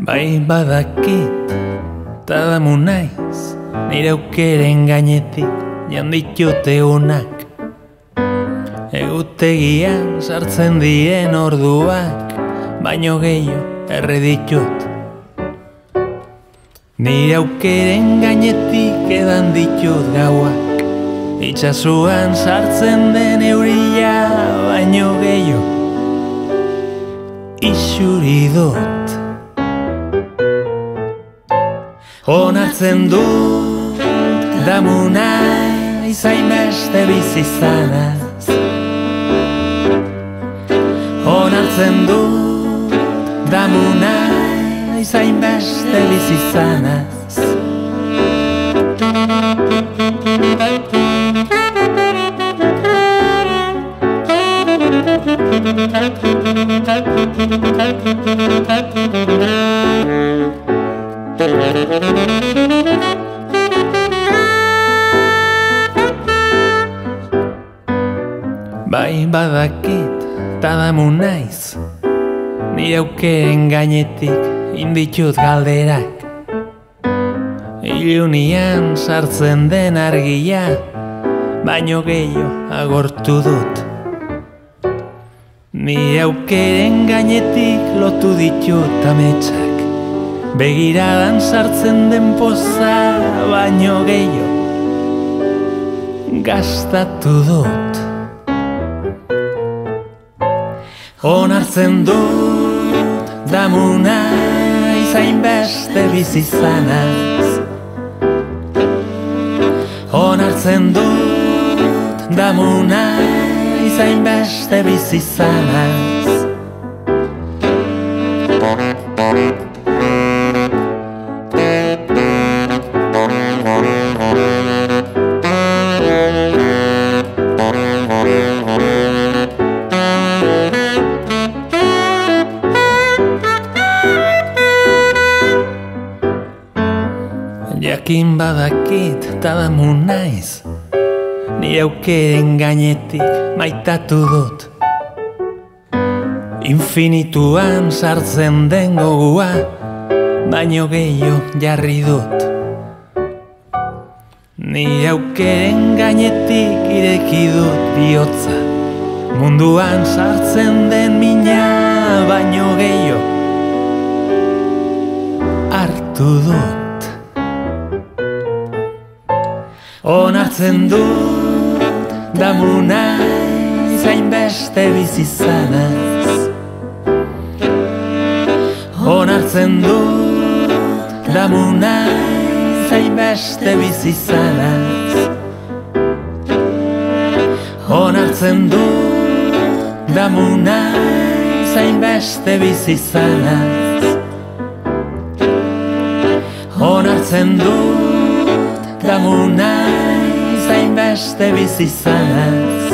Bai badakit, ta damu naiz, nire aukeren gainetik janditut egunak. Egutegian sartzen dien orduak, baino gehiago erre ditut. Nire aukeren gainetik edan ditut gauak, itxasuan sartzen den euria, baino gehiago isuri dut. Onartzen dut damu naiz hainbeste bizi zanaz. Onartzen dut damu naiz hainbeste bizi zanaz. Bai badakit, ta damu naiz, nire aukeren gainetik inditut galderak. Ilunian sartzen den argia, baino gehiago agortu dut. Nire aukeren gainetik lotu ditut ametsak, begiradan sartzen den poza, baino gehiago gastatu dut. Onartzen dut damu naiz hainbeste bizi zanaz. Onartzen dut damu naiz hainbeste bizi zanaz. Jakin badakit ta damu naiz, nire aukeren gainetik maitatu dut. Infinituan sartzen den gogua, baino gehiago jarri dut. Nire aukeren gainetik ireki dut bihotza, munduan sartzen den mina, baino gehiago hartu dut. Onartzen dut damu naiz hainbeste bizi zanaz. Onartzen dut damu naiz hainbeste bizi zanaz. Onartzen dut damu naiz hainbeste bizi zanaz. Onartzen dut damu naiz hainbeste bizi zanaz.